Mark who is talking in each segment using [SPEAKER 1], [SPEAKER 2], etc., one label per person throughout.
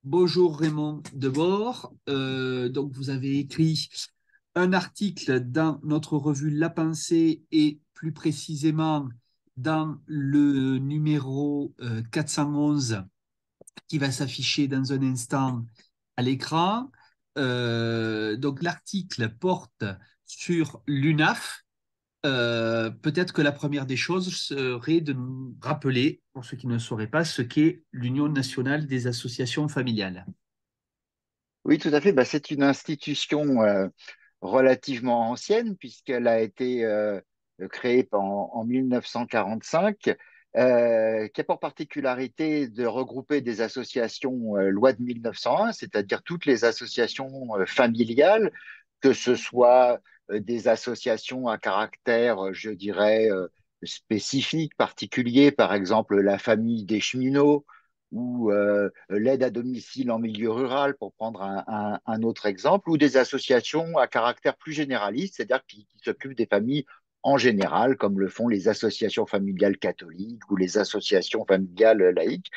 [SPEAKER 1] Bonjour Raymond Debord. Donc vous avez écrit un article dans notre revue La Pensée et plus précisément dans le numéro 411 qui va s'afficher dans un instant à l'écran. Donc l'article porte sur l'UNAF. Peut-être que la première des choses serait de nous rappeler, pour ceux qui ne sauraient pas, ce qu'est l'Union nationale des associations familiales.
[SPEAKER 2] Oui, tout à fait. C'est une institution relativement ancienne puisqu'elle a été créée en 1945, qui a pour particularité de regrouper des associations loi de 1901, c'est-à-dire toutes les associations familiales, que ce soit des associations à caractère, je dirais, spécifique, particulier, par exemple la famille des cheminots ou l'aide à domicile en milieu rural, pour prendre un autre exemple, ou des associations à caractère plus généraliste, c'est-à-dire qui s'occupent des familles en général, comme le font les associations familiales catholiques ou les associations familiales laïques.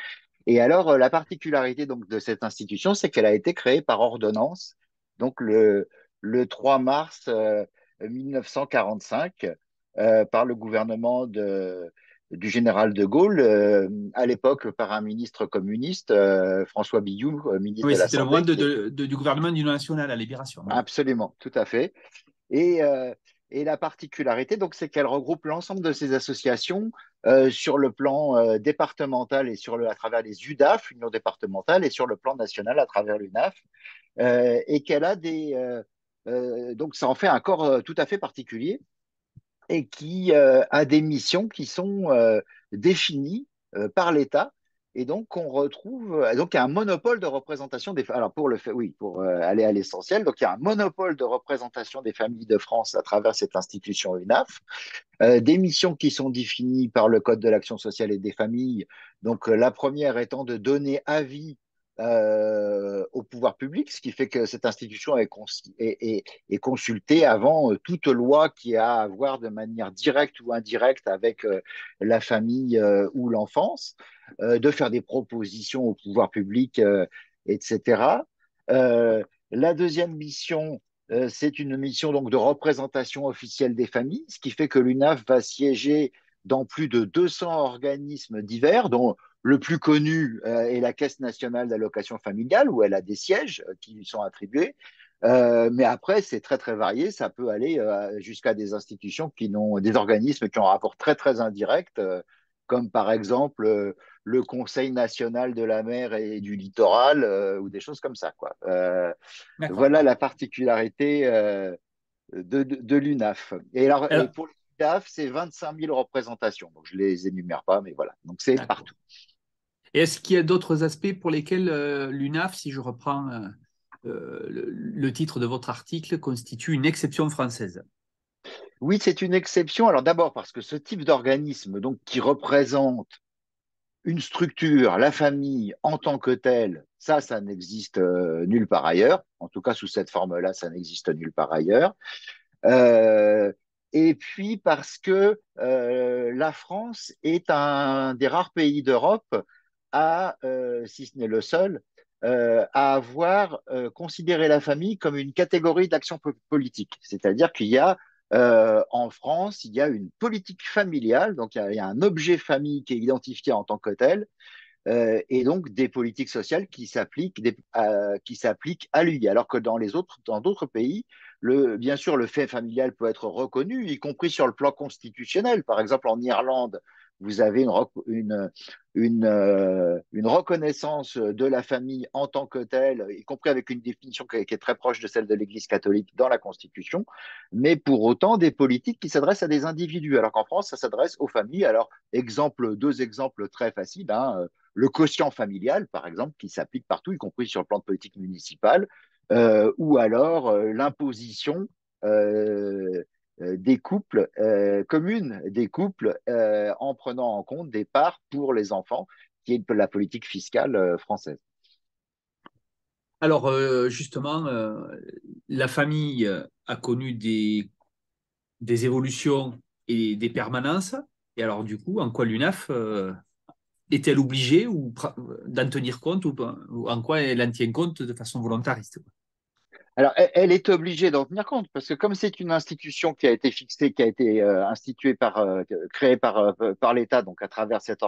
[SPEAKER 2] Et alors, la particularité donc, de cette institution, c'est qu'elle a été créée par ordonnance, donc le 3 mars 1945, par le gouvernement du général de Gaulle, à l'époque par un ministre communiste, François Billoux, ministre
[SPEAKER 1] Oui,
[SPEAKER 2] de la
[SPEAKER 1] c'était le moment
[SPEAKER 2] Santé, qui est
[SPEAKER 1] du gouvernement d'union nationale à Libération. Oui.
[SPEAKER 2] absolument, tout à fait. Et, euh, et la particularité, donc, c'est qu'elle regroupe l'ensemble de ces associations sur le plan départemental et à travers les UDAF, Union départementale, et sur le plan national à travers l'UNAF, et qu'elle a donc ça en fait un corps tout à fait particulier et qui a des missions qui sont définies par l'État. Et donc, on retrouve donc il y a un monopole de représentation des familles. Alors, pour aller à l'essentiel, donc il y a un monopole de représentation des familles de France à travers cette institution UNAF, des missions qui sont définies par le Code de l'action sociale et des familles. Donc, la première étant de donner avis au pouvoir public, ce qui fait que cette institution est consultée avant toute loi qui a à voir de manière directe ou indirecte avec la famille ou l'enfance, de faire des propositions au pouvoir public, etc. La deuxième mission, c'est une mission donc de représentation officielle des familles, ce qui fait que l'UNAF va siéger dans plus de 200 organismes divers, dont le plus connu est la Caisse nationale d'allocation familiale, où elle a des sièges qui lui sont attribués. Mais après, c'est très très varié. Ça peut aller jusqu'à des institutions des organismes qui ont un rapport très très indirect, comme par exemple le Conseil national de la mer et du littoral, ou des choses comme ça, quoi.
[SPEAKER 1] D'accord.
[SPEAKER 2] Voilà la particularité de l'UNAF. Et
[SPEAKER 1] Alors,
[SPEAKER 2] pour l'UNAF, c'est 25 000 représentations. Donc, je ne les énumère pas, mais voilà. Donc, c'est
[SPEAKER 1] d'accord.
[SPEAKER 2] partout.
[SPEAKER 1] Et est-ce qu'il y a d'autres aspects pour lesquels l'UNAF, si je reprends le titre de votre article, constitue une exception française?
[SPEAKER 2] Oui, c'est une exception. Alors, d'abord, parce que ce type d'organisme, donc, qui représente une structure, la famille en tant que telle, ça n'existe nulle part ailleurs. En tout cas, sous cette forme-là, ça n'existe nulle part ailleurs. Euh, et puis parce que la France est un des rares pays d'Europe si ce n'est le seul, à avoir considéré la famille comme une catégorie d'action politique. C'est-à-dire qu'il y a en France, il y a une politique familiale, donc il y a un objet famille qui est identifié en tant que tel, et donc des politiques sociales qui s'appliquent à lui. Alors que dans d'autres pays, bien sûr, le fait familial peut être reconnu, y compris sur le plan constitutionnel. Par exemple, en Irlande, vous avez une reconnaissance de la famille en tant que telle, y compris avec une définition qui est très proche de celle de l'Église catholique dans la Constitution, mais pour autant des politiques qui s'adressent à des individus, alors qu'en France, ça s'adresse aux familles. Alors, deux exemples très faciles, hein, le quotient familial, par exemple, qui s'applique partout, y compris sur le plan de politique municipale, ou alors l'imposition des couples communes, des couples en prenant en compte des parts pour les enfants, qui est la politique fiscale française.
[SPEAKER 1] Alors, justement, la famille a connu des évolutions et des permanences. Et alors, du coup, en quoi l'UNAF est-elle obligée d'en tenir compte ou en quoi elle en tient compte de façon volontariste?
[SPEAKER 2] Alors, elle est obligée d'en tenir compte parce que comme c'est une institution qui a été fixée, qui a été instituée créée par l'État, donc à travers cette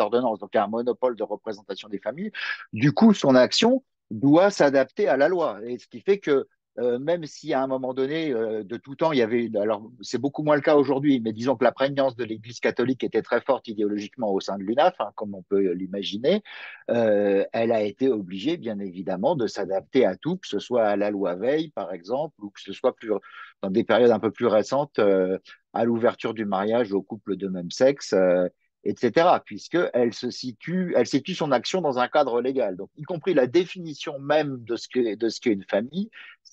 [SPEAKER 2] ordonnance, donc il y a un monopole de représentation des familles, du coup, son action doit s'adapter à la loi. Et ce qui fait que même si à un moment donné, de tout temps, il y avait, alors c'est beaucoup moins le cas aujourd'hui, mais disons que la prégnance de l'Église catholique était très forte idéologiquement au sein de l'UNAF, hein, comme on peut l'imaginer, elle a été obligée, bien évidemment, de s'adapter à tout, que ce soit à la loi Veil, par exemple, ou que ce soit dans des périodes un peu plus récentes, à l'ouverture du mariage aux couples de même sexe, etc., elle situe son action dans un cadre légal. Donc, y compris la définition même de ce qu'est une famille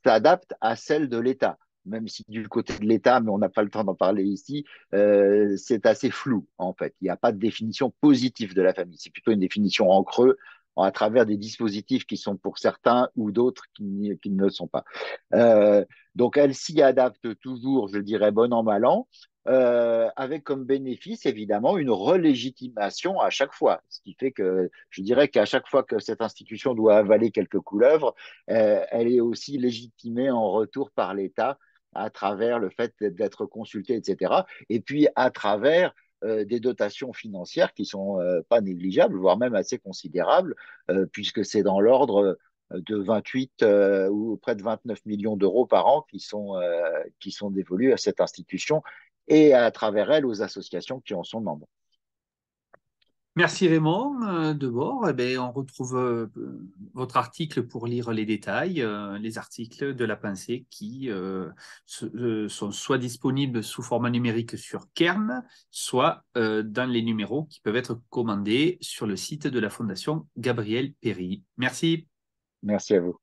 [SPEAKER 2] s'adapte à celle de l'État. Même si du côté de l'État, mais on n'a pas le temps d'en parler ici, c'est assez flou, en fait. Il n'y a pas de définition positive de la famille. C'est plutôt une définition en creux, à travers des dispositifs qui sont pour certains ou d'autres qui ne le sont pas. Euh, donc, elle s'y adapte toujours, je dirais, bon an, mal an, avec comme bénéfice, évidemment, une relégitimation à chaque fois. Ce qui fait que je dirais qu'à chaque fois que cette institution doit avaler quelques couleuvres, elle est aussi légitimée en retour par l'État à travers le fait d'être consultée, etc. Et puis à travers des dotations financières qui sont pas négligeables, voire même assez considérables, puisque c'est dans l'ordre de 28 ou près de 29 millions d'euros par an qui sont dévolus à cette institution et à travers elle aux associations qui en sont membres.
[SPEAKER 1] Merci Raymond. Debord. Eh ben, on retrouve votre article pour lire les détails, les articles de la pensée qui sont soit disponibles sous format numérique sur Kern, soit dans les numéros qui peuvent être commandés sur le site de la Fondation Gabriel Péry. Merci.
[SPEAKER 2] Merci à vous.